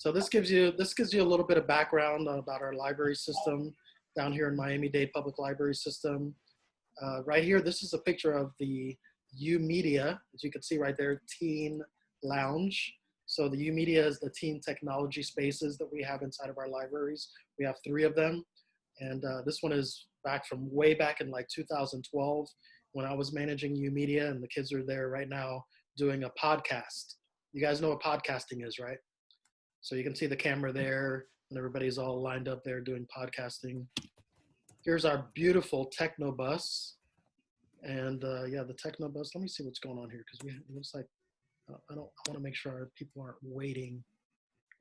So this gives you a little bit of background about our library system down here in Miami-Dade Public Library System. Right here, this is a picture of the YOUmedia, as you can see right there, Teen Lounge. So the YOUmedia is the teen technology spaces that we have inside of our libraries. We have 3 of them. And this one is back from way back in like 2012 when I was managing YOUmedia, and the kids are there right now doing a podcast. You guys know what podcasting is, right? So you can see the camera there, and everybody's all lined up there doing podcasting. Here's our beautiful Technobus. And yeah, the Technobus, let me see what's going on here, because it looks like, I want to make sure our people aren't waiting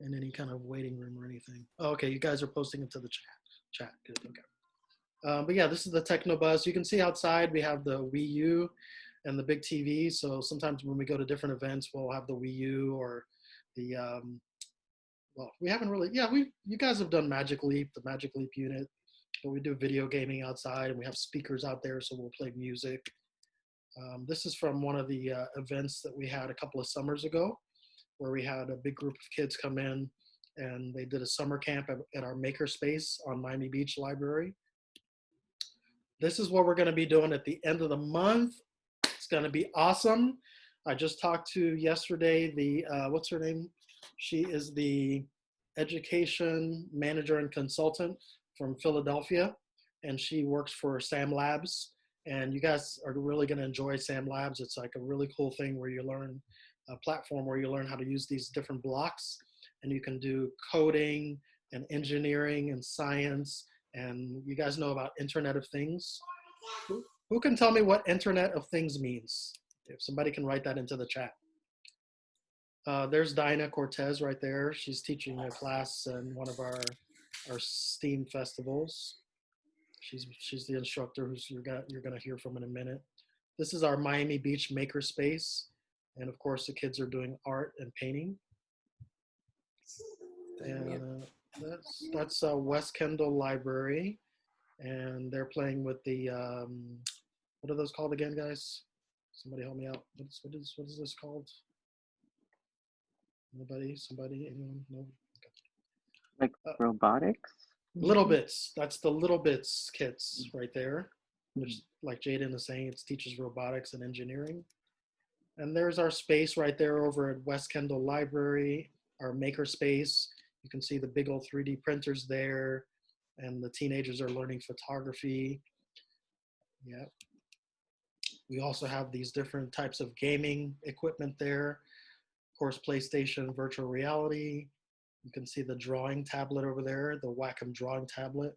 in any kind of waiting room or anything. Oh, okay, you guys are posting into the chat. Good, okay. But yeah, this is the Technobus. You can see outside we have the Wii U and the big TV. So sometimes when we go to different events, we'll have the Wii U or the, well, we haven't really, yeah, you guys have done Magic Leap, the Magic Leap unit. But we do video gaming outside, and we have speakers out there, so we'll play music. This is from one of the events that we had a couple of summers ago, where we had a big group of kids come in, and they did a summer camp at our makerspace on Miami Beach Library. This is what we're going to be doing at the end of the month. It's going to be awesome. I just talked to yesterday the, what's her name? She is the education manager and consultant from Philadelphia, and she works for S.T.E.A.M Labs. And you guys are really going to enjoy S.T.E.A.M Labs. It's like a really cool thing where you learn a platform where you learn how to use these different blocks, and you can do coding and engineering and science. And you guys know about Internet of Things. Who can tell me what Internet of Things means? If somebody can write that into the chat. There's Dinah Cortez right there. She's teaching a class in one of our S.T.E.A.M festivals. She's the instructor who's you're gonna hear from in a minute. This is our Miami Beach makerspace, and of course the kids are doing art and painting. And that's West Kendall Library, and they're playing with the what are those called again, guys? Somebody help me out. What is this called? Nobody? Somebody? Anyone? No. Like robotics? Little Bits. That's the Little Bits kits right there. Which, like Jaden is saying, it teaches robotics and engineering. And there's our space right there over at West Kendall Library, our maker space. You can see the big old 3D printers there, and the teenagers are learning photography. Yeah. We also have these different types of gaming equipment there. Of course, PlayStation, virtual reality. You can see the drawing tablet over there, the YOUmake drawing tablet.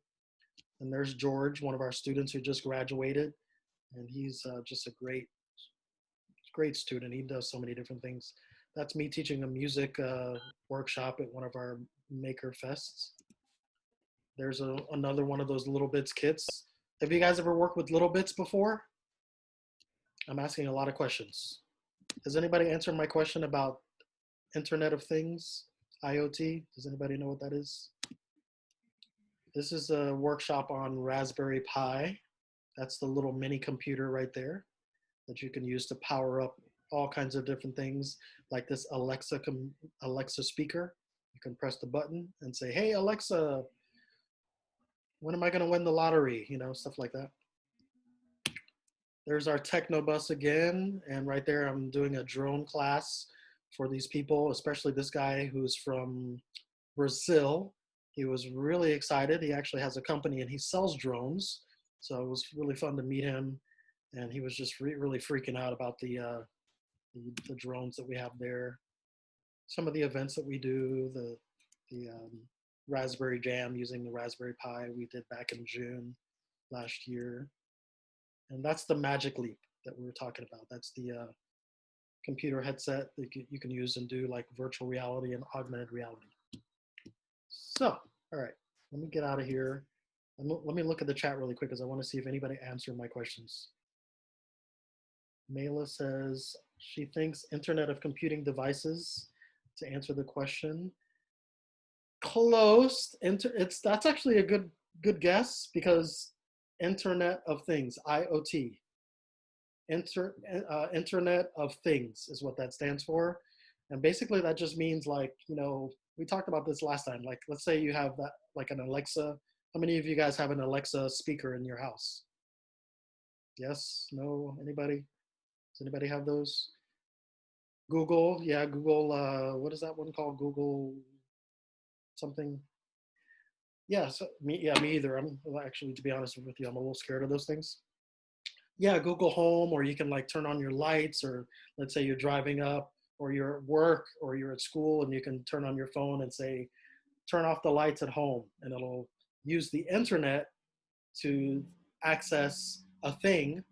And there's George, one of our students who just graduated. And he's just a great student. He does so many different things. That's me teaching a music workshop at one of our maker fests. There's another one of those Little Bits kits. Have you guys ever worked with Little Bits before? I'm asking a lot of questions. Has anybody answered my question about Internet of Things? IoT, does anybody know what that is? This is a workshop on Raspberry Pi. That's the little mini computer right there that you can use to power up all kinds of different things, like this Alexa speaker. You can press the button and say, hey, Alexa, when am I gonna win the lottery? You know, stuff like that. There's our Technobus again, and right there I'm doing a drone class for these people, especially this guy who's from Brazil. He was really excited. He actually has a company and he sells drones. So it was really fun to meet him. And he was just really freaking out about the drones that we have there. Some of the events that we do, the Raspberry Jam using the Raspberry Pi we did back in June last year. And that's the Magic Leap that we were talking about. That's the computer headset that you can use and do like virtual reality and augmented reality. So, all right, let me get out of here. Let me look at the chat really quick because I want to see if anybody answered my questions. Mayla says she thinks Internet of Computing Devices to answer the question. Close. That's actually a good guess because Internet of Things, IoT. Internet of Things is what that stands for. And basically that just means like, we talked about this last time. Like, let's say you have that, like an Alexa. How many of you guys have an Alexa speaker in your house? Yes? No? Anybody? Does anybody have those? Google, yeah, Google, what is that one called? Google something? Yeah, so me either. I'm actually, to be honest with you, I'm a little scared of those things. Yeah, Google Home, or you can like turn on your lights, or let's say you're driving up, or you're at work, or you're at school, and you can turn on your phone and say, turn off the lights at home, and it'll use the internet to access a thing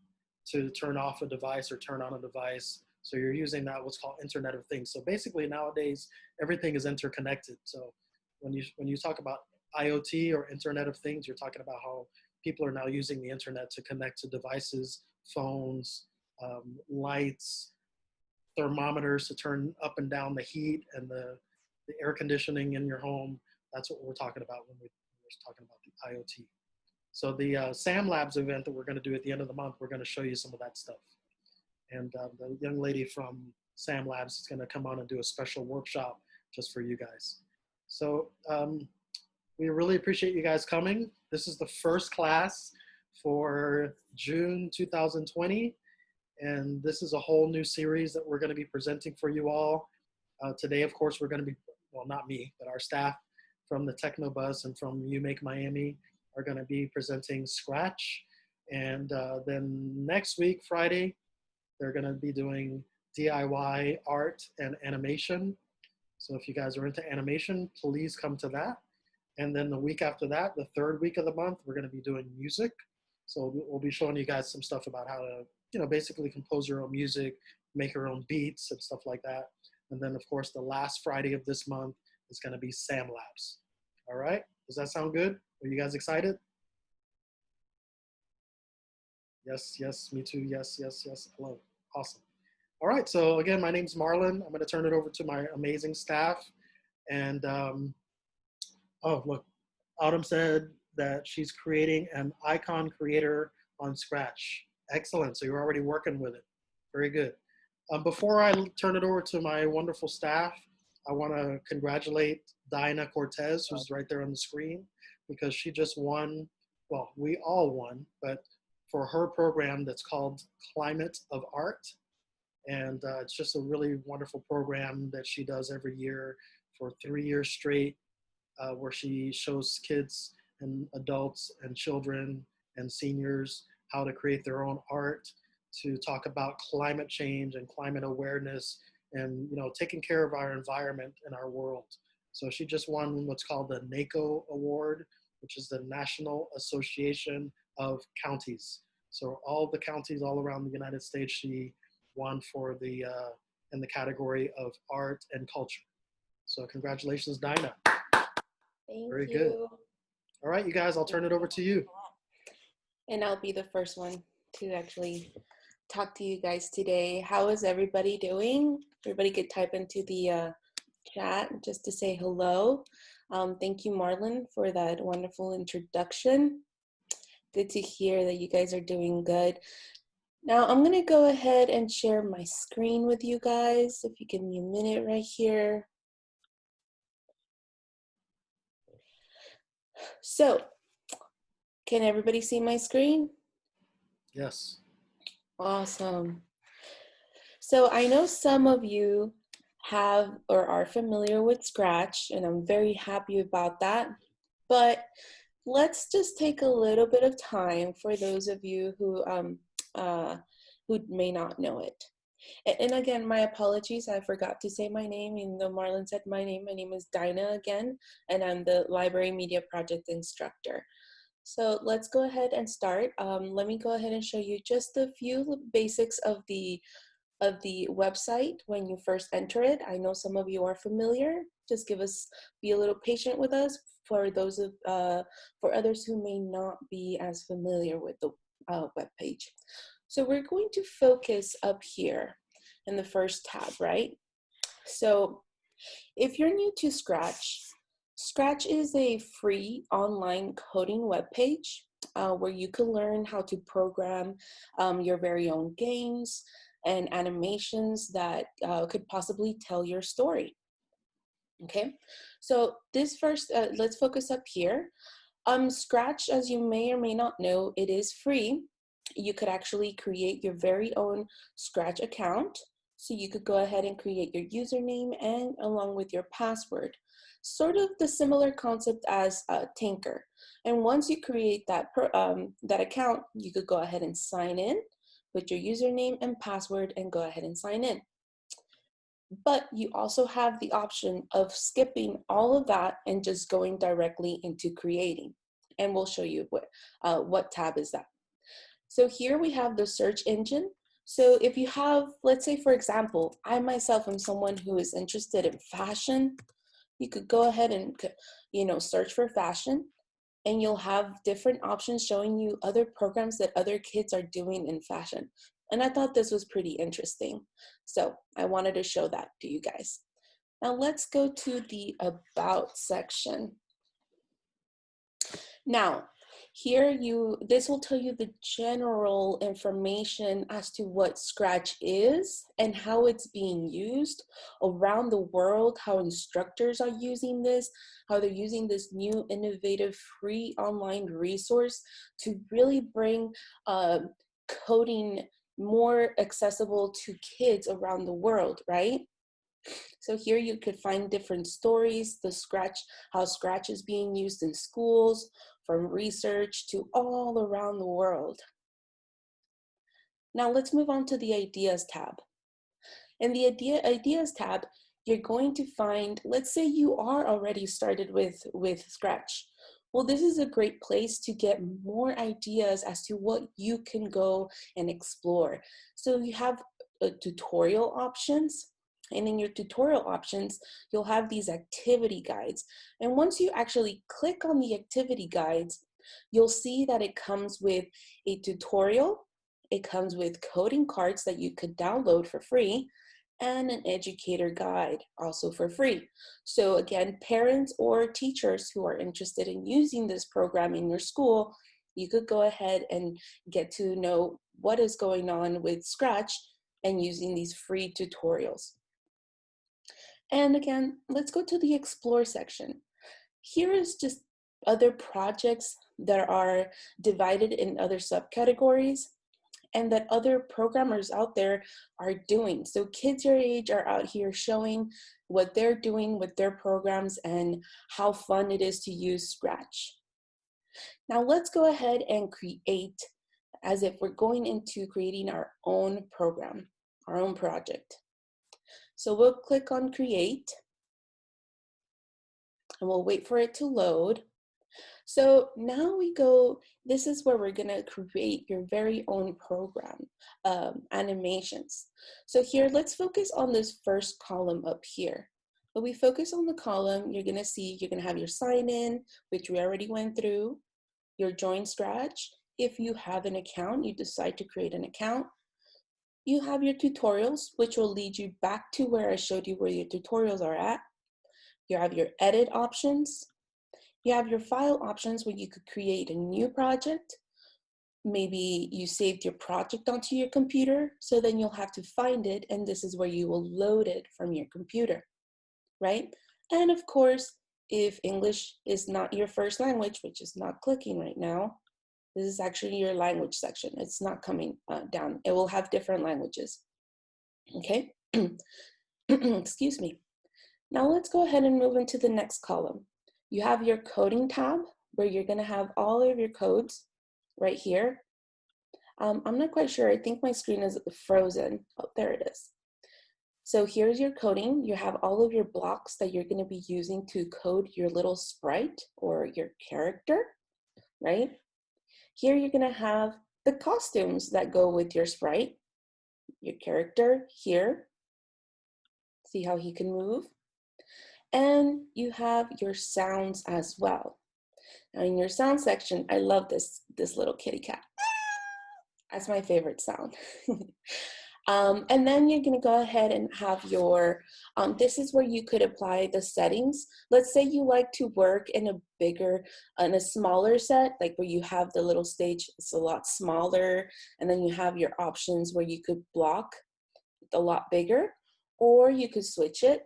to turn off a device or turn on a device. So you're using that what's called Internet of Things. So basically nowadays everything is interconnected. So when you talk about IoT or Internet of Things, you're talking about how people are now using the internet to connect to devices, phones, lights, thermometers to turn up and down the heat and the air conditioning in your home. That's what we're talking about when we're talking about the IoT. So the SAM Labs event that we're going to do at the end of the month, we're going to show you some of that stuff. And the young lady from SAM Labs is going to come on and do a special workshop just for you guys. So we really appreciate you guys coming. This is the first class for June 2020. And this is a whole new series that we're going to be presenting for you all. Today, of course, we're going to be, well, not me, but our staff from the Technobus and from YOUmake Miami are going to be presenting Scratch. And then next week, Friday, they're going to be doing DIY art and animation. So if you guys are into animation, please come to that. And then the week after that, the third week of the month, we're going to be doing music. So we'll be showing you guys some stuff about how to, basically compose your own music, make your own beats and stuff like that. And then, of course, the last Friday of this month is going to be SAM Labs. All right? Does that sound good? Are you guys excited? Yes, yes, me too. Yes, yes, yes. Hello. Awesome. All right. So again, my name's Marlon. I'm going to turn it over to my amazing staff. And oh, look, Autumn said that she's creating an icon creator on Scratch. Excellent. So you're already working with it. Very good. Before I turn it over to my wonderful staff, I want to congratulate Dinah Cortez, who's right there on the screen, because she just won, well, we all won, but for her program that's called Climate of Art. And it's just a really wonderful program that she does every year for 3 years straight, where she shows kids and adults and children and seniors how to create their own art, to talk about climate change and climate awareness and taking care of our environment and our world. So she just won what's called the NACO Award, which is the National Association of Counties. So all the counties all around the United States, she won for the in the category of art and culture. So congratulations, Dinah. Thank Very you. good. All right, you guys, I'll turn it over to you. And I'll be the first one to actually talk to you guys today. How is everybody doing? Everybody could type into the chat just to say hello. Thank you, Marlon, for that wonderful introduction. Good to hear that you guys are doing good. Now I'm gonna go ahead and share my screen with you guys. If you give me a minute right here. So, can everybody see my screen? Yes. Awesome. So I know some of you have or are familiar with Scratch, and I'm very happy about that. But let's just take a little bit of time for those of you who may not know it. And again, my apologies, I forgot to say my name, even though Marlon said my name. My name is Dinah again, and I'm the Library Media Project Instructor. So let's go ahead and start. Let me go ahead and show you just a few basics of the website when you first enter it. I know some of you are familiar. Just be a little patient with us for those for others who may not be as familiar with the web page. So we're going to focus up here in the first tab, right? So if you're new to Scratch, Scratch is a free online coding webpage where you can learn how to program your very own games and animations that could possibly tell your story. Okay, so this first, let's focus up here. Scratch, as you may or may not know, it is free. You could actually create your very own Scratch account. So you could go ahead and create your username and along with your password. Sort of the similar concept as Tinker. And once you create that, that account, you could go ahead and sign in with your username and password and go ahead and sign in. But you also have the option of skipping all of that and just going directly into creating. And we'll show you what tab is that. So here we have the search engine. So if you have, let's say for example, I myself am someone who is interested in fashion, you could go ahead and search for fashion, and you'll have different options showing you other programs that other kids are doing in fashion. And I thought this was pretty interesting. So I wanted to show that to you guys. Now let's go to the About section. Now, here this will tell you the general information as to what Scratch is and how it's being used around the world, how instructors are using this, how they're using this new innovative free online resource to really bring coding more accessible to kids around the world, right? So here you could find different stories, how Scratch is being used in schools, from research to all around the world. Now let's move on to the Ideas tab. In the Ideas tab, you're going to find, let's say you are already started with Scratch. Well, this is a great place to get more ideas as to what you can go and explore. So you have tutorial options. And in your tutorial options, you'll have these activity guides. And once you actually click on the activity guides, you'll see that it comes with a tutorial, it comes with coding cards that you could download for free, and an educator guide also for free. So again, parents or teachers who are interested in using this program in your school, you could go ahead and get to know what is going on with Scratch and using these free tutorials. And again, let's go to the Explore section. Here is just other projects that are divided in other subcategories and that other programmers out there are doing. So kids your age are out here showing what they're doing with their programs and how fun it is to use Scratch. Now let's go ahead and create as if we're going into creating our own program, our own project. So we'll click on Create, and we'll wait for it to load. So now this is where we're gonna create your very own program, animations. So here, let's focus on this first column up here. When we focus on the column, you're gonna have your sign in, which we already went through, your join Scratch. If you have an account, you decide to create an account. You have your tutorials, which will lead you back to where I showed you where your tutorials are at. You have your edit options. You have your file options where you could create a new project. Maybe you saved your project onto your computer, so then you'll have to find it, and this is where you will load it from your computer, right? And of course, if English is not your first language, which is not clicking right now, this is actually your language section. It's not coming down. It will have different languages, okay? Excuse me. Now let's go ahead and move into the next column. You have your coding tab where you're gonna have all of your codes right here. I'm not quite sure, I think my screen is frozen. Oh, there it is. So here's your coding. You have all of your blocks that you're gonna be using to code your little sprite or your character, right? Here you're gonna have the costumes that go with your sprite, your character here. See how he can move? And you have your sounds as well. Now in your sound section, I love this little kitty cat. That's my favorite sound. And then you're gonna go ahead and have your, this is where you could apply the settings. Let's say you like to work in a smaller set, like where you have the little stage, it's a lot smaller, and then you have your options where you could block a lot bigger, or you could switch it,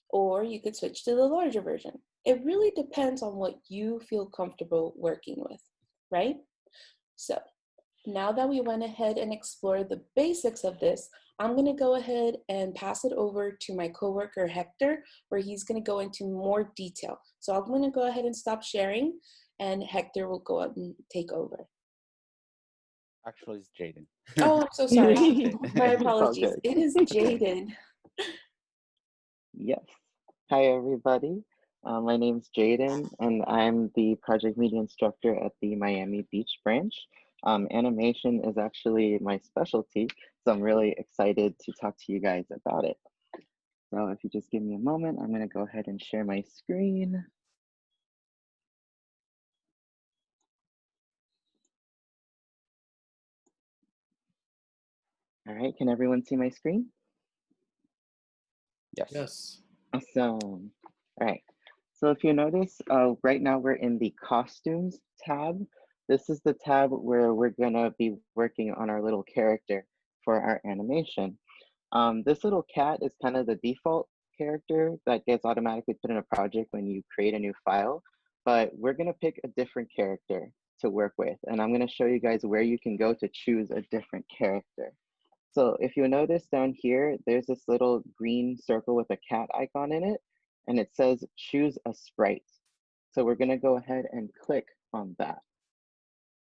or you could switch to the larger version. It really depends on what you feel comfortable working with, right? So now that we went ahead and explored the basics of this, I'm gonna go ahead and pass it over to my coworker, Hector, where he's gonna go into more detail. So I'm gonna go ahead and stop sharing, and Hector will go up and take over. Actually, it's Jaden. Oh, I'm so sorry. My It's all apologies. good. It is Jaden. Yes. Hi, everybody. My name's Jaden, and I'm the project media instructor at the Miami Beach branch. Animation is actually my specialty, so I'm really excited to talk to you guys about it. So if you just give me a moment, I'm going to go ahead and share my screen. All right, can everyone see my screen? Yes. Yes. Awesome. All right. So if you notice, right now we're in the costumes tab. This is the tab where we're gonna be working on our little character for our animation. This little cat is kind of the default character that gets automatically put in a project when you create a new file, but we're gonna pick a different character to work with. And I'm gonna show you guys where you can go to choose a different character. So if you notice down here, there's this little green circle with a cat icon in it, and it says choose a sprite. So we're gonna go ahead and click on that.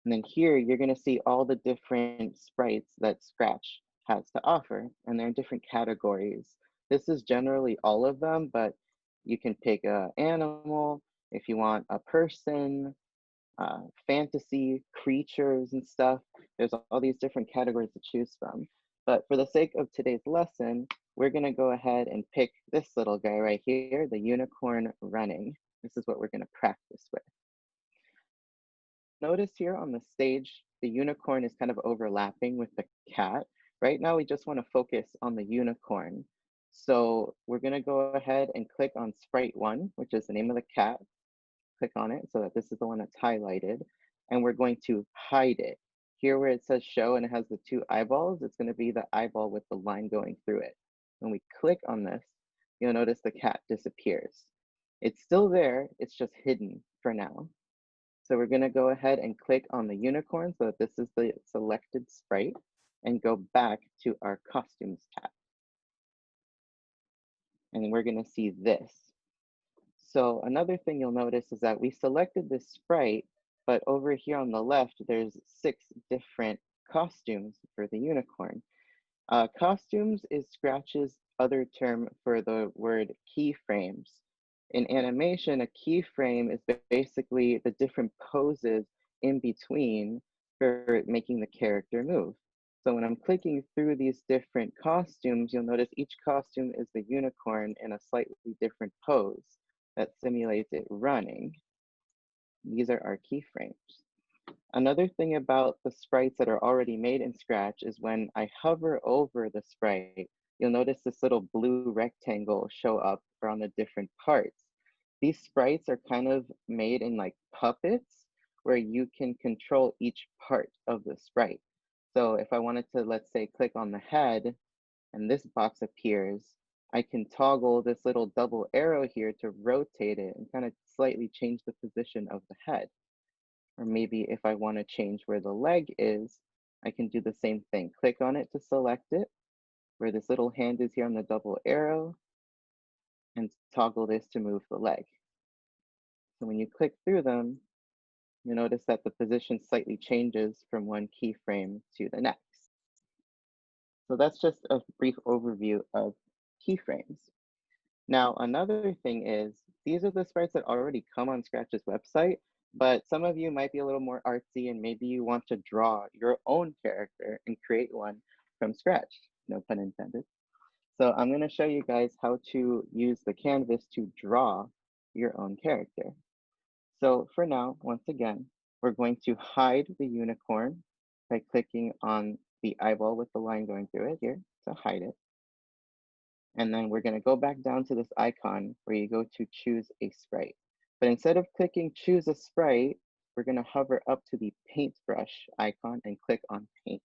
And then here, you're gonna see all the different sprites that Scratch has to offer, and they're in different categories. This is generally all of them, but you can pick an animal, if you want a person, fantasy, creatures and stuff. There's all these different categories to choose from. But for the sake of today's lesson, we're gonna go ahead and pick this little guy right here, the unicorn running. This is what we're gonna practice with. Notice here on the stage, the unicorn is kind of overlapping with the cat. Right now, we just wanna focus on the unicorn. So we're gonna go ahead and click on Sprite 1, which is the name of the cat. Click on it so that this is the one that's highlighted, and we're going to hide it. Here where it says show and it has the two eyeballs, it's going to be the eyeball with the line going through it. When we click on this, you'll notice the cat disappears. It's still there, it's just hidden for now. So we're going to go ahead and click on the unicorn so that this is the selected sprite, and go back to our costumes tab. And we're going to see this. So another thing you'll notice is that we selected this sprite, but over here on the left, there's 6 different costumes for the unicorn. Costumes is Scratch's other term for the word keyframes. In animation, a keyframe is basically the different poses in between for making the character move. So when I'm clicking through these different costumes, you'll notice each costume is the unicorn in a slightly different pose that simulates it running. These are our keyframes. Another thing about the sprites that are already made in Scratch is when I hover over the sprite, you'll notice this little blue rectangle show up around the different parts. These sprites are kind of made in like puppets where you can control each part of the sprite. So if I wanted to, let's say, click on the head and this box appears, I can toggle this little double arrow here to rotate it and kind of slightly change the position of the head. Or maybe if I want to change where the leg is, I can do the same thing. Click on it to select it, where this little hand is here on the double arrow, and toggle this to move the leg. So when you click through them, you notice that the position slightly changes from one keyframe to the next. So that's just a brief overview of keyframes. Now, another thing is, these are the sprites that already come on Scratch's website, but some of you might be a little more artsy and maybe you want to draw your own character and create one from scratch, no pun intended. So I'm gonna show you guys how to use the canvas to draw your own character. So for now, once again, we're going to hide the unicorn by clicking on the eyeball with the line going through it here to hide it. And then we're gonna go back down to this icon where you go to choose a sprite. But instead of clicking choose a sprite, we're gonna hover up to the paintbrush icon and click on paint.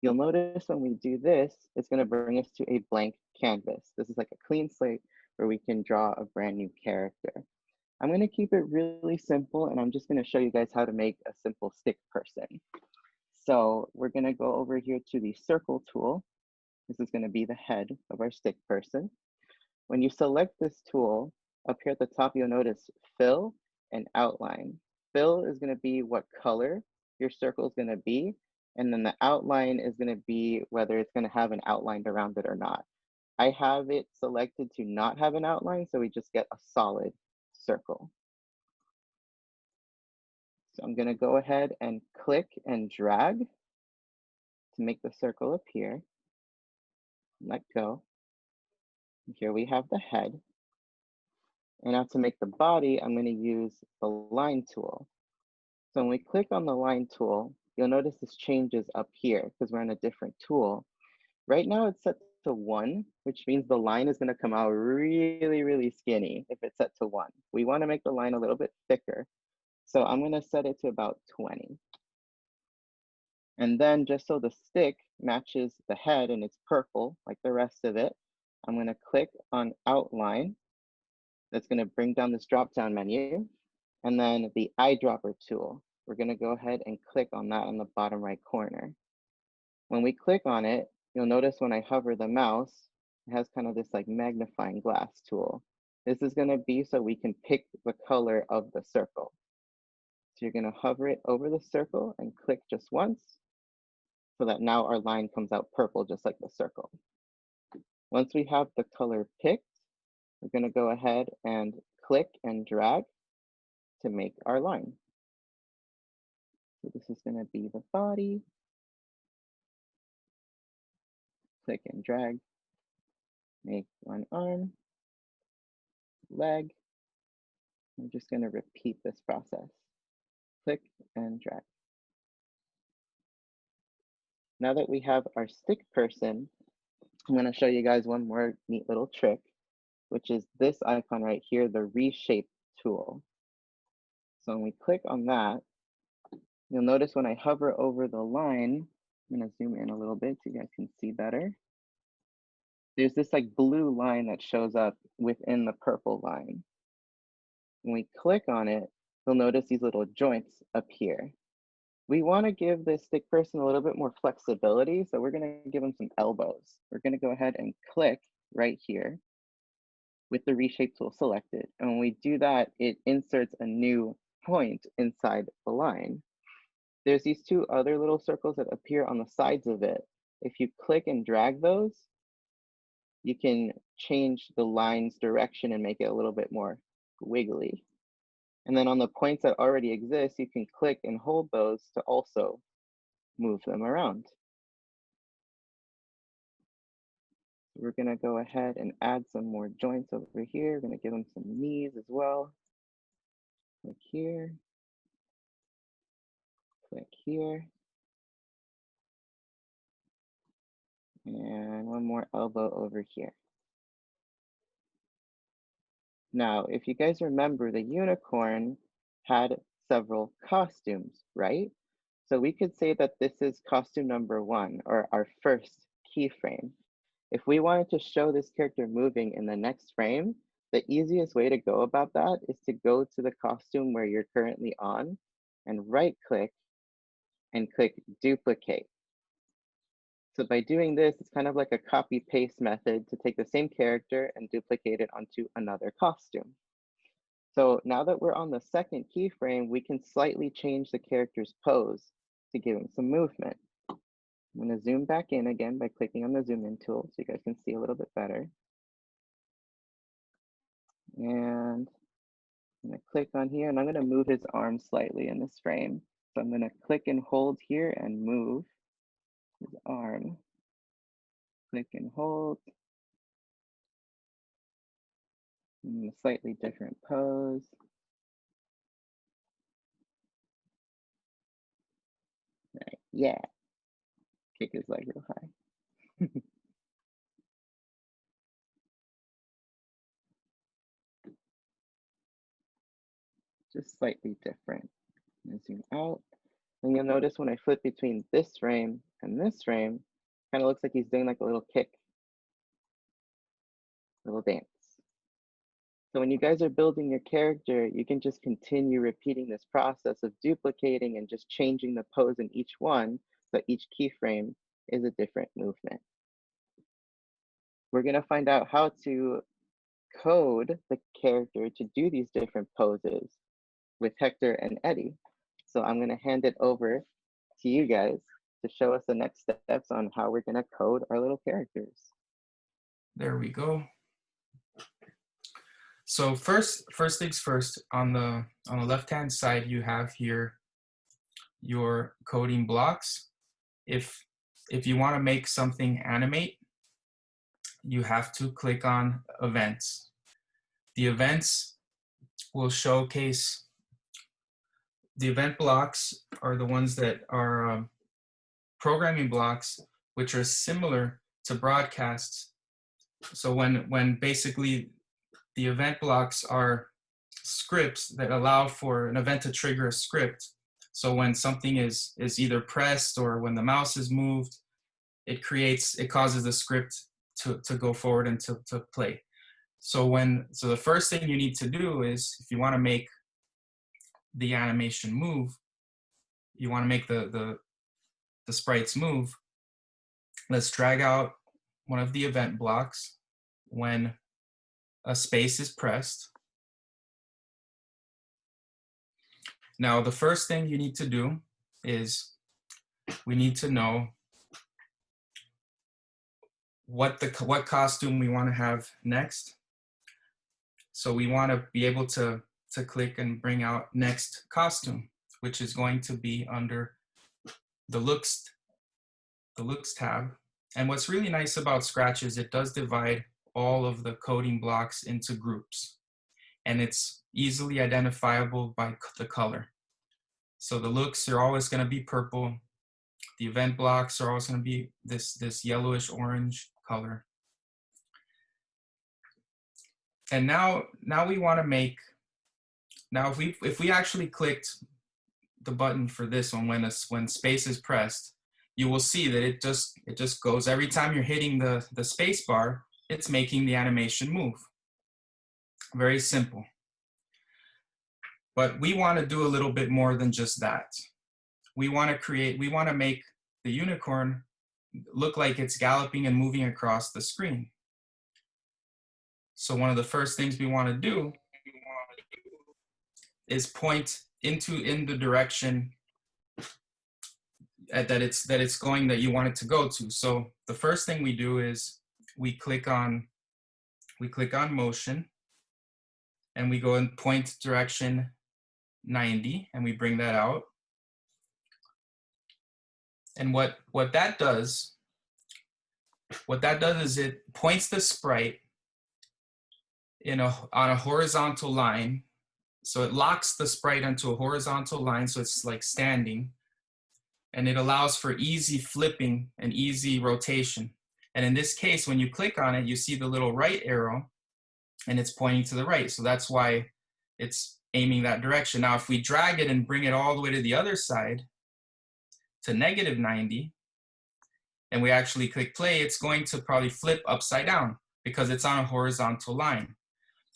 You'll notice when we do this, it's going to bring us to a blank canvas. This is like a clean slate where we can draw a brand new character. I'm going to keep it really simple, and I'm just going to show you guys how to make a simple stick person. So we're going to go over here to the circle tool. This is going to be the head of our stick person. When you select this tool, up here at the top, you'll notice fill and outline. Fill is going to be what color your circle is going to be, and then the outline is going to be whether it's going to have an outline around it or not. I have it selected to not have an outline, so we just get a solid circle. So I'm going to go ahead and click and drag to make the circle appear. Let go. Here we have the head. And now to make the body, I'm going to use the line tool. So when we click on the line tool, you'll notice this changes up here because we're in a different tool. Right now it's set to 1, which means the line is going to come out really, really skinny if it's set to 1. We want to make the line a little bit thicker. So I'm going to set it to about 20. And then just so the stick matches the head and it's purple like the rest of it, I'm going to click on outline. That's going to bring down this drop-down menu. And then the eyedropper tool, we're going to go ahead and click on that in the bottom right corner. When we click on it, you'll notice when I hover the mouse, it has kind of this like magnifying glass tool. This is going to be so we can pick the color of the circle. So you're going to hover it over the circle and click just once so that now our line comes out purple just like the circle. Once we have the color picked, we're going to go ahead and click and drag to make our line. So this is going to be the body. Click and drag, make one arm, leg. I'm just going to repeat this process. Click and drag. Now that we have our stick person, I'm going to show you guys one more neat little trick, which is this icon right here, the Reshape tool. So when we click on that, you'll notice when I hover over the line, I'm going to zoom in a little bit so you guys can see better. There's this like blue line that shows up within the purple line. When we click on it, you'll notice these little joints appear. We want to give this stick person a little bit more flexibility, so we're going to give them some elbows. We're going to go ahead and click right here with the Reshape tool selected. And when we do that, it inserts a new point inside the line. There's these two other little circles that appear on the sides of it. If you click and drag those, you can change the line's direction and make it a little bit more wiggly. And then on the points that already exist, you can click and hold those to also move them around. We're going to go ahead and add some more joints over here. We're going to give them some knees as well. Click here. Click here. And one more elbow over here. Now, if you guys remember, the unicorn had several costumes, right? So we could say that this is costume number 1, or our first keyframe. If we wanted to show this character moving in the next frame, the easiest way to go about that is to go to the costume where you're currently on and right-click and click duplicate. So by doing this, it's kind of like a copy-paste method to take the same character and duplicate it onto another costume. So now that we're on the second keyframe, we can slightly change the character's pose to give him some movement. I'm going to zoom back in again by clicking on the zoom in tool so you guys can see a little bit better. And I'm going to click on here and I'm going to move his arm slightly in this frame. So I'm going to click and hold here and move his arm. Click and hold. In a slightly different pose. Right, yeah. Kick his leg real high. Just slightly different. I'm gonna zoom out. And you'll notice when I flip between this frame And this frame kind of looks like he's doing like a little kick, little dance. So when you guys are building your character, you can just continue repeating this process of duplicating and just changing the pose in each one, so each keyframe is a different movement. We're going to find out how to code the character to do these different poses with Hector and Eddie. So I'm going to hand it over to you guys to show us the next steps on how we're going to code our little characters. There we go. So first things first, on the left-hand side, you have here your coding blocks. If you want to make something animate, you have to click on events. The events will showcase, the event blocks are the ones that are programming blocks, which are similar to broadcasts. So when basically the event blocks are scripts that allow for an event to trigger a script. So when something is either pressed or when the mouse is moved, it causes the script to go forward and to play. So the first thing you need to do is, if you want to make the animation move, you want to make the sprites move, let's drag out one of the event blocks when a space is pressed. Now, the first thing you need to do is we need to know what costume we want to have next. So we want to be able to click and bring out next costume, which is going to be under the looks tab. And what's really nice about Scratch is it does divide all of the coding blocks into groups, and it's easily identifiable by the color. So the looks are always going to be purple. The event blocks are always going to be this yellowish orange color. And now we want to make, now if we actually clicked the button for this one when space is pressed, you will see that it just goes, every time you're hitting the space bar, it's making the animation move. Very simple. But we want to do a little bit more than just that. We want to make the unicorn look like it's galloping and moving across the screen. So one of the first things we want to do is point in the direction that it's going, that you want it to go to. So the first thing we do is we click on motion, and we go and point direction 90, and we bring that out. And what that does is it points the sprite on a horizontal line. So it locks the sprite onto a horizontal line, so it's like standing, and it allows for easy flipping and easy rotation. And in this case, when you click on it, you see the little right arrow, and it's pointing to the right. So that's why it's aiming that direction. Now, if we drag it and bring it all the way to the other side, to -90, and we actually click play, it's going to probably flip upside down because it's on a horizontal line.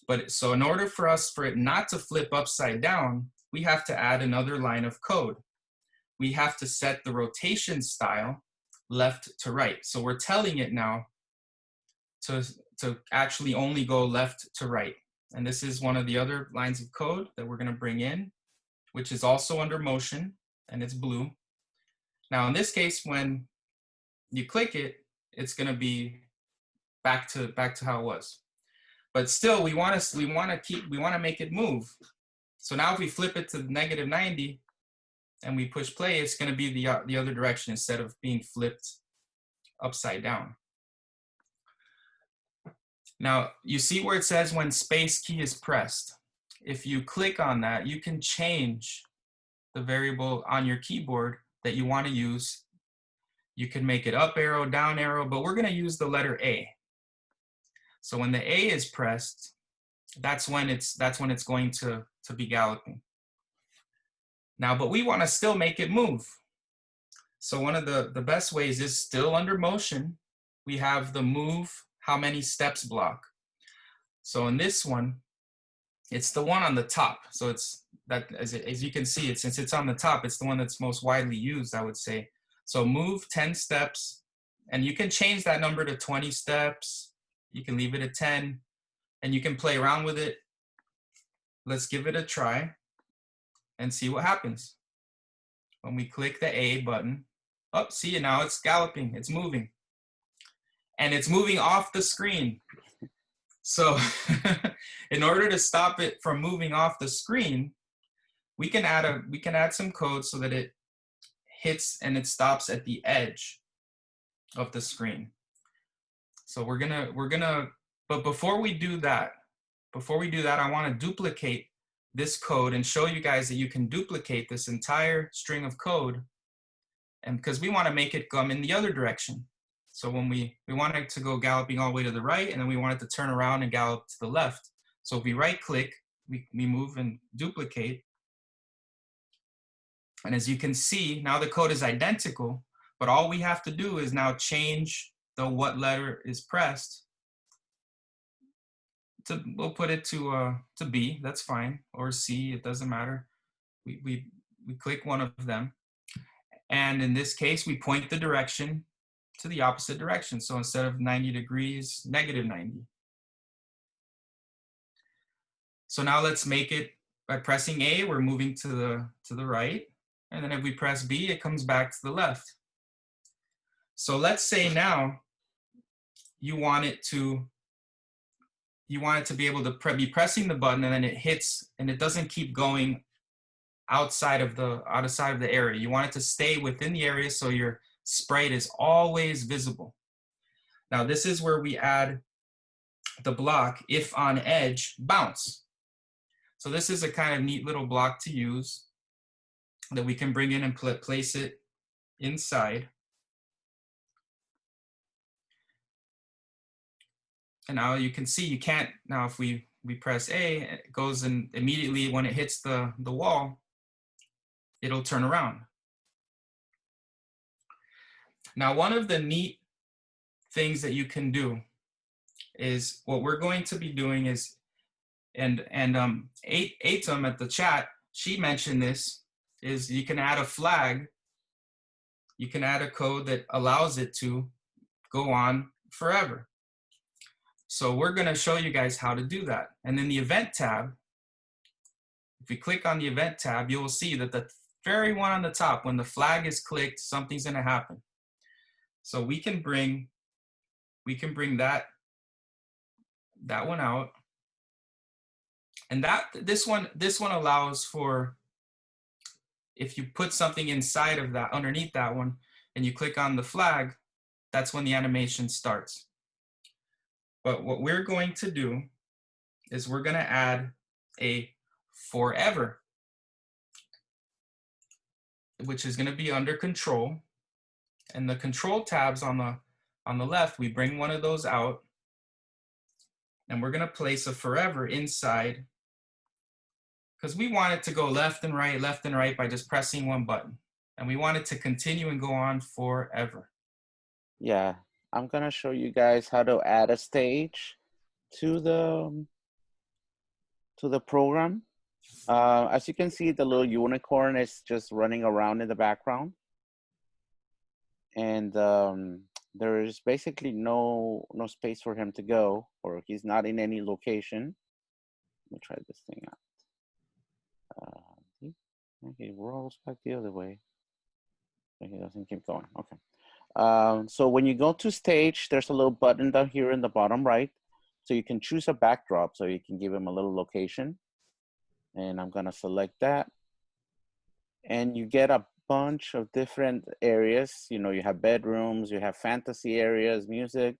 But so in order for it not to flip upside down, we have to add another line of code. We have to set the rotation style left to right. So we're telling it now to actually only go left to right. And this is one of the other lines of code that we're going to bring in, which is also under motion, and it's blue. Now in this case, when you click it, it's going to be back to how it was. But still, we want to make it move. So now if we flip it to -90 and we push play, it's going to be the other direction instead of being flipped upside down. Now, you see where it says when space key is pressed. If you click on that, you can change the variable on your keyboard that you want to use. You can make it up arrow, down arrow, but we're going to use the letter A. So when the A is pressed, that's when it's going to be galloping. Now, but we want to still make it move. So one of the best ways is still under motion. We have the move how many steps block. So in this one, it's the one on the top. So it's that, as you can see, since it's on the top, it's the one that's most widely used, I would say. So move 10 steps, and you can change that number to 20 steps. You can leave it at 10, and you can play around with it. Let's give it a try and see what happens. When we click the A button, oh, see, now it's galloping, it's moving. And it's moving off the screen. So in order to stop it from moving off the screen, we can add some code so that it hits and it stops at the edge of the screen. So but before we do that, I want to duplicate this code and show you guys that you can duplicate this entire string of code, and because we want to make it come in the other direction. So when we want it to go galloping all the way to the right, and then we want it to turn around and gallop to the left. So if we right click, we move and duplicate. And as you can see, now the code is identical, but all we have to do is now change the what letter is pressed. We'll put it to B, that's fine, or C, it doesn't matter. We click one of them. And in this case, we point the direction to the opposite direction. So instead of 90 degrees, -90. So now let's make it, by pressing A, we're moving to the right. And then if we press B, it comes back to the left. So let's say now you want it to be able to be pressing the button, and then it hits and it doesn't keep going outside of the area. You want it to stay within the area so your sprite is always visible. Now this is where we add the block if on edge bounce. So this is a kind of neat little block to use that we can bring in and place it inside. And now you can see you can't, now if we press A, it goes and immediately when it hits the wall, it'll turn around. Now, one of the neat things that you can do is what we're going to be doing is, and S.T.E.A.M at the chat, she mentioned this, is you can add a flag. You can add a code that allows it to go on forever. So we're going to show you guys how to do that. And in the event tab, if we click on the event tab, you will see that the very one on the top, when the flag is clicked, something's going to happen. So we can bring that one out. And this one allows for, if you put something inside of that, underneath that one, and you click on the flag, that's when the animation starts. But what we're going to do is we're going to add a forever, which is going to be under control. And the control tabs on the left, we bring one of those out, and we're going to place a forever inside, because we want it to go left and right by just pressing one button. And we want it to continue and go on forever. Yeah, I'm gonna show you guys how to add a stage to the program. As you can see, the little unicorn is just running around in the background. And there is basically no space for him to go, or he's not in any location. Let me try this thing out. He rolls back the other way. He doesn't keep going. Okay. So when you go to stage, there's a little button down here in the bottom right. So you can choose a backdrop, so you can give him a little location. And I'm gonna select that. And you get a bunch of different areas. You know, you have bedrooms, you have fantasy areas, music,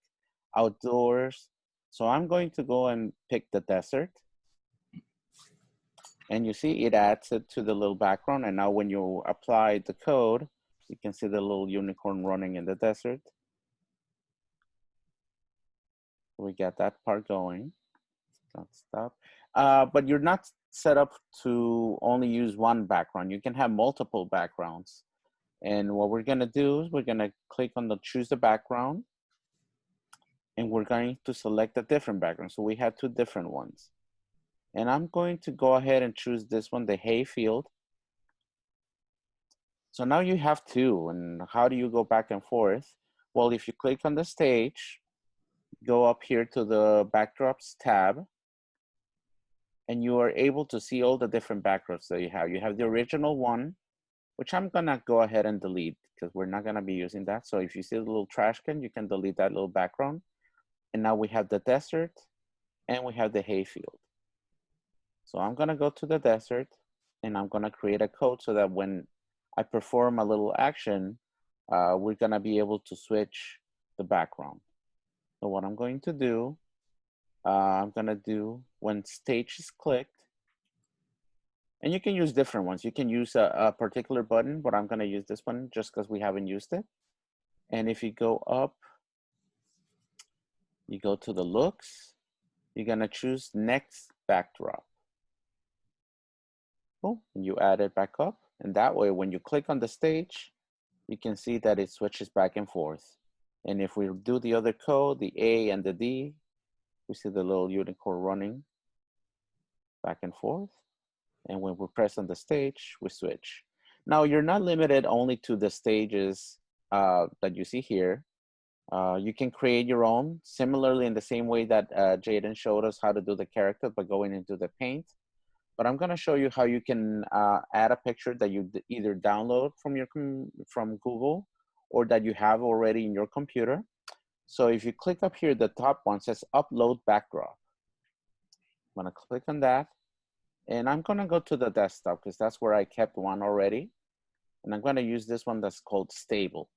outdoors. So I'm going to go and pick the desert. And you see it adds it to the little background. And now when you apply the code, you can see the little unicorn running in the desert. We got that part going. Stop. But you're not set up to only use one background. You can have multiple backgrounds. And what we're gonna do is we're gonna click on the choose the background, and we're going to select a different background. So we have two different ones. And I'm going to go ahead and choose this one, the hay field. So now you have two, and how do you go back and forth? Well, if you click on the stage, go up here to the backdrops tab, and you are able to see all the different backdrops that you have. You have the original one, which I'm gonna go ahead and delete because we're not gonna be using that. So if you see the little trash can, you can delete that little background. And now we have the desert and we have the hayfield. So I'm gonna go to the desert and I'm gonna create a code so that when I perform a little action, we're gonna be able to switch the background. So what I'm going to do, I'm gonna do when stage is clicked, and you can use different ones. You can use a particular button, but I'm gonna use this one just because we haven't used it. And if you go up, you go to the looks, you're gonna choose next backdrop. Oh, and you add it back up. And that way, when you click on the stage, you can see that it switches back and forth. And if we do the other code, the A and the D, we see the little unicorn running back and forth. And when we press on the stage, we switch. Now, you're not limited only to the stages that you see here. You can create your own, similarly in the same way that Jaden showed us how to do the character by going into the paint. But I'm gonna show you how you can add a picture that you either download from Google or that you have already in your computer. So if you click up here, the top one says upload backdrop. I'm gonna click on that. And I'm gonna go to the desktop because that's where I kept one already. And I'm gonna use this one that's called stable.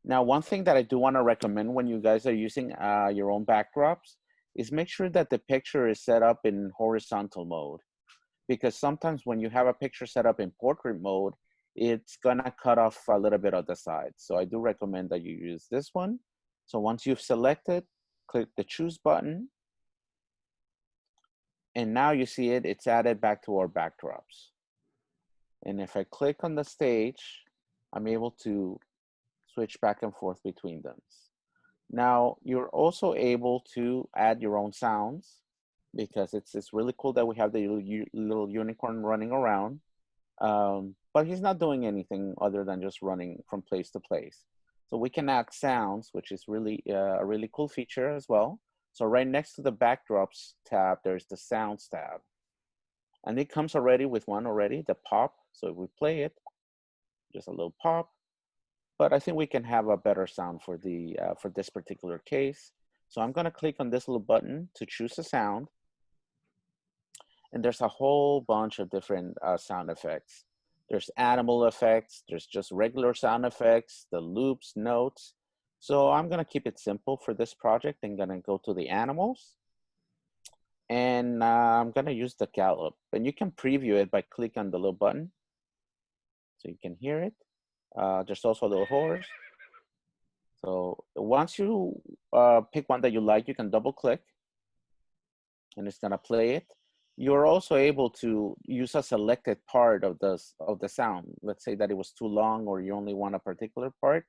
Now, one thing that I do wanna recommend when you guys are using your own backdrops is make sure that the picture is set up in horizontal mode. Because sometimes when you have a picture set up in portrait mode, it's gonna cut off a little bit of the side. So I do recommend that you use this one. So once you've selected, click the choose button. And now you see it, it's added back to our backdrops. And if I click on the stage, I'm able to switch back and forth between them. Now, you're also able to add your own sounds because it's really cool that we have the little unicorn running around. But he's not doing anything other than just running from place to place. So we can add sounds, which is really a really cool feature as well. So right next to the backdrops tab, there's the sounds tab. And it comes already with one already, the pop. So if we play it, just a little pop. But I think we can have a better sound for this particular case. So I'm gonna click on this little button to choose a sound. And there's a whole bunch of different sound effects. There's animal effects, there's just regular sound effects, the loops, notes. So I'm gonna keep it simple for this project. I'm gonna go to the animals. And I'm gonna use the gallop. And you can preview it by clicking on the little button. So you can hear it. There's also a little horse. So once you pick one that you like, you can double click and it's gonna play it. You're also able to use a selected part of the sound. Let's say that it was too long or you only want a particular part.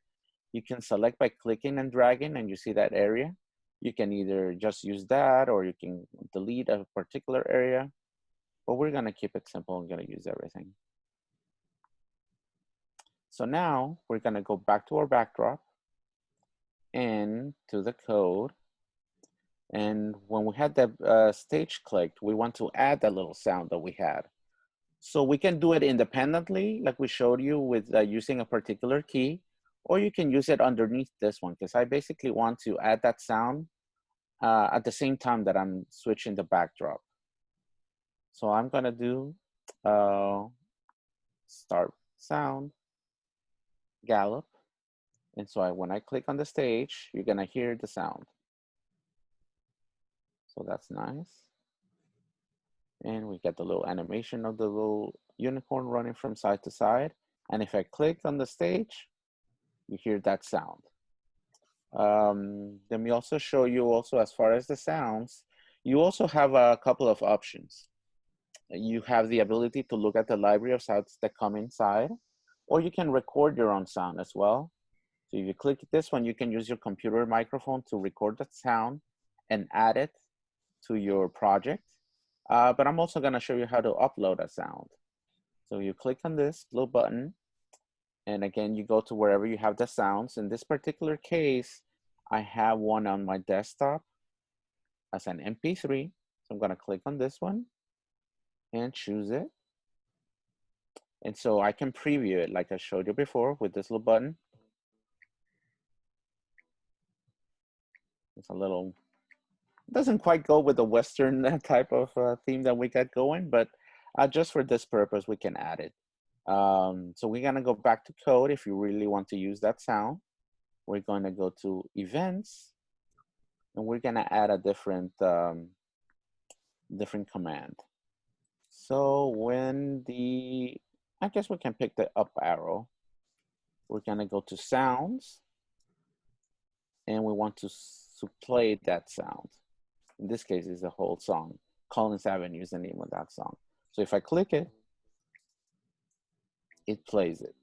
You can select by clicking and dragging and you see that area. You can either just use that or you can delete a particular area, but we're gonna keep it simple and gonna use everything. So now we're gonna go back to our backdrop and to the code. And when we had the stage clicked, we want to add that little sound that we had. So we can do it independently, like we showed you with using a particular key, or you can use it underneath this one, because I basically want to add that sound at the same time that I'm switching the backdrop. So I'm gonna do start sound, gallop. And so when I click on the stage, you're gonna hear the sound. So that's nice. And we get the little animation of the little unicorn running from side to side. And if I click on the stage, you hear that sound. Let me also show you also as far as the sounds, you also have a couple of options. You have the ability to look at the library of sounds that come inside, or you can record your own sound as well. So if you click this one, you can use your computer microphone to record that sound and add it to your project. But I'm also gonna show you how to upload a sound. So you click on this little button, and again, you go to wherever you have the sounds. In this particular case, I have one on my desktop as an MP3. So I'm gonna click on this one and choose it. And so I can preview it like I showed you before with this little button. It's a little, doesn't quite go with the Western type of theme that we got going, but just for this purpose, we can add it. So we're gonna go back to code if you really want to use that sound. We're gonna go to events, and we're gonna add a different, different command. So when the, I guess we can pick the up arrow. We're gonna go to sounds, and we want to play that sound. In this case, it's the whole song. Collins Avenue is the name of that song. So if I click it, it plays it.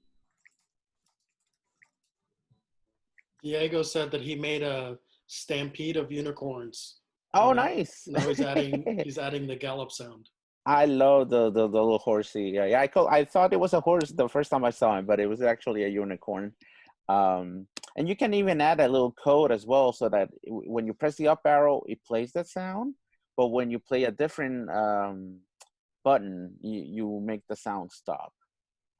Diego said that he made a stampede of unicorns. Oh, Now, nice. now he's adding the gallop sound. I love the little horsey. Yeah, I thought it was a horse the first time I saw him, but it was actually a unicorn. And you can even add a little code as well, so that when you press the up arrow, it plays that sound. But when you play a different button, you make the sound stop.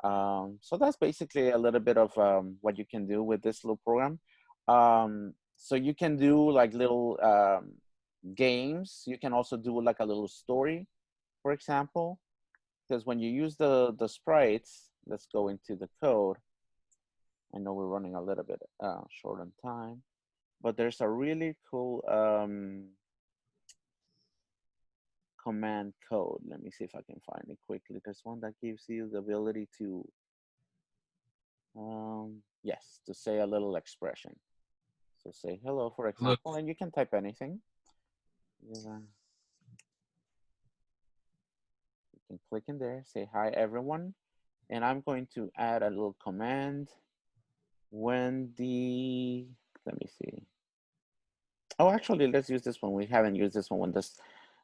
So that's basically a little bit of what you can do with this little program. So you can do like little games. You can also do like a little story, for example, because when you use the sprites, let's go into the code. I know we're running a little bit short on time, but there's a really cool command code. Let me see if I can find it quickly. There's one that gives you the ability to, yes, to say a little expression. So say hello, for example, and you can type anything. Yeah. You can click in there, say hi everyone, and I'm going to add a little command when the, let me see. Oh, actually, let's use this one. We haven't used this one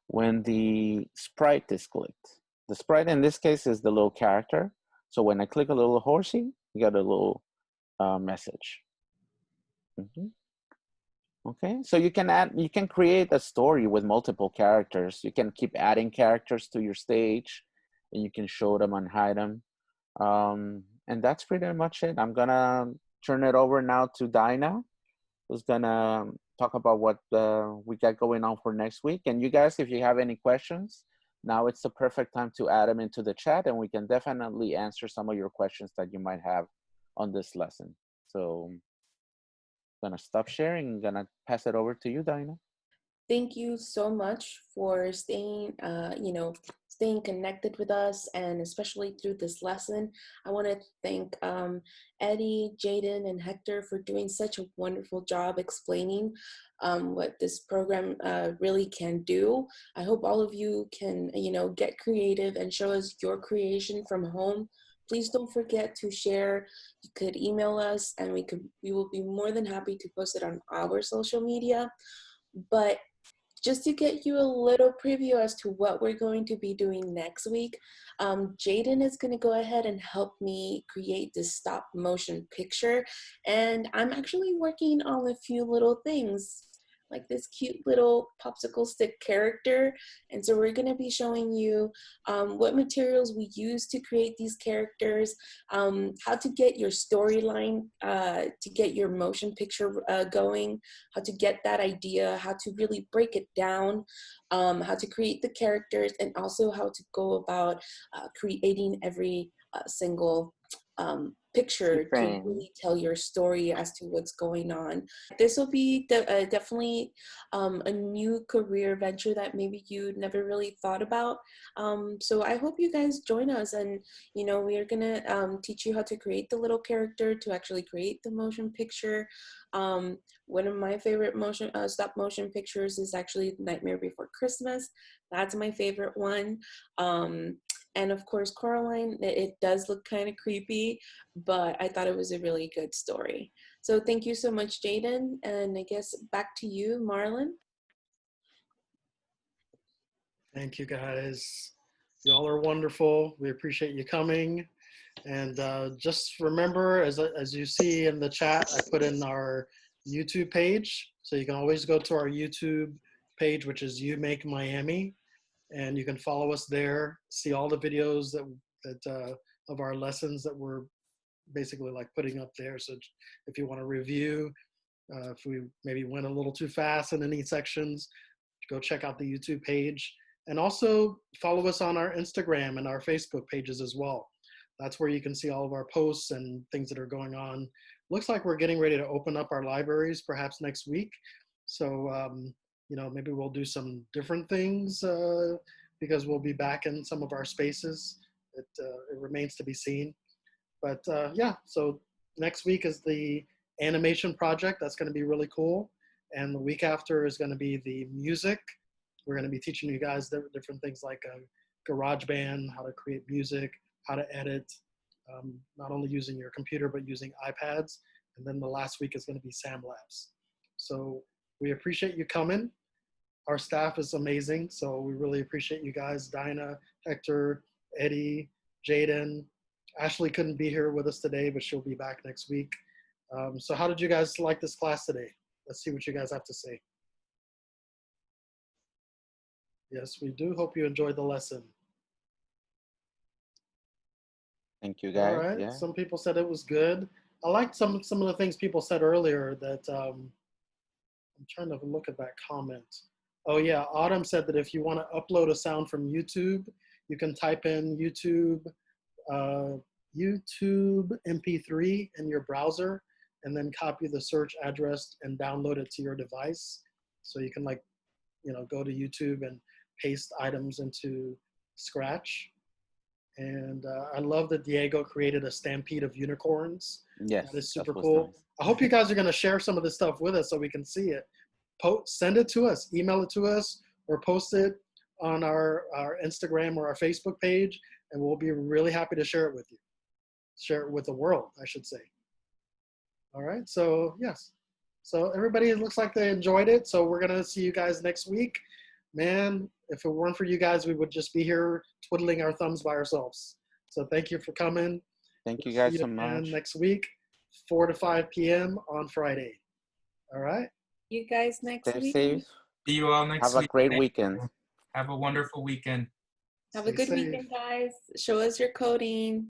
when the sprite is clicked. The sprite in this case is the little character. So when I click a little horsey, you get a little message. Okay, so you can create a story with multiple characters. You can keep adding characters to your stage, and you can show them and hide them. And that's pretty much it. I'm gonna turn it over now to Dinah, who's gonna talk about what we got going on for next week. And you guys, if you have any questions, now it's the perfect time to add them into the chat, and we can definitely answer some of your questions that you might have on this lesson. So I'm gonna stop sharing and gonna pass it over to you, Dinah. Thank you so much for staying, staying connected with us, and especially through this lesson. I want to thank Eddie, Jaden, and Hector for doing such a wonderful job explaining what this program really can do. I hope all of you can, get creative and show us your creation from home. Please don't forget to share. You could email us, and we will be more than happy to post it on our social media. But just to get you a little preview as to what we're going to be doing next week, Jaden is going to go ahead and help me create this stop motion picture. And I'm actually working on a few little things, like this cute little popsicle stick character. And so we're going to be showing you what materials we use to create these characters, how to get your storyline, to get your motion picture going, how to get that idea, how to really break it down, how to create the characters, and also how to go about creating every single picture to really tell your story as to what's going on. This will be definitely a new career venture that maybe you never really thought about. So I hope you guys join us, and we are gonna teach you how to create the little character, to actually create the motion picture. One of my favorite stop motion pictures is actually Nightmare Before Christmas. That's my favorite one. And of course, Coraline, it does look kind of creepy, but I thought it was a really good story. So thank you so much, Jaden. And I guess back to you, Marlon. Thank you, guys. Y'all are wonderful. We appreciate you coming. And just remember, as you see in the chat, I put in our YouTube page. So you can always go to our YouTube page, which is YOUmake Miami. And you can follow us there, see all the videos of our lessons that we're basically like putting up there. So if you want to review, if we maybe went a little too fast in any sections, go check out the YouTube page. And also follow us on our Instagram and our Facebook pages as well. That's where you can see all of our posts and things that are going on. Looks like we're getting ready to open up our libraries perhaps next week. So, you know, maybe we'll do some different things because we'll be back in some of our spaces. It remains to be seen. But yeah, so next week is the animation project. That's going to be really cool. And the week after is going to be the music. We're going to be teaching you guys different things like GarageBand, how to create music, how to edit, not only using your computer, but using iPads. And then the last week is going to be SAM Labs. So we appreciate you coming. Our staff is amazing. So we really appreciate you guys. Dinah, Hector, Eddie, Jaden. Ashley couldn't be here with us today, but she'll be back next week. So how did you guys like this class today? Let's see what you guys have to say. Yes, we do. Hope you enjoyed the lesson. Thank you, guys. All right. Yeah. Some people said it was good. I liked some of the things people said earlier that I'm trying to look at that comment. Oh yeah, Autumn said that if you want to upload a sound from YouTube, you can type in YouTube MP3 in your browser and then copy the search address and download it to your device. So you can like, you know, go to YouTube and paste items into Scratch. And I love that Diego created a stampede of unicorns. Yes. That is super was cool. nice. I hope you guys are going to share some of this stuff with us so we can see it. Send it to us, email it to us, or post it on our Instagram or our Facebook page, and we'll be really happy to share it with you. Share it with the world, I should say. All right, so yes. So everybody, it looks like they enjoyed it. So we're going to see you guys next week. Man, if it weren't for you guys, we would just be here twiddling our thumbs by ourselves. So thank you for coming. Thank you We'll guys see so much. next week, 4 to 5 p.m. on Friday. All right. You guys next Stay week. safe. See you all next Have week. a great Thank weekend. you. Have a wonderful weekend. Have a Stay good safe. weekend, guys. Show us your coding.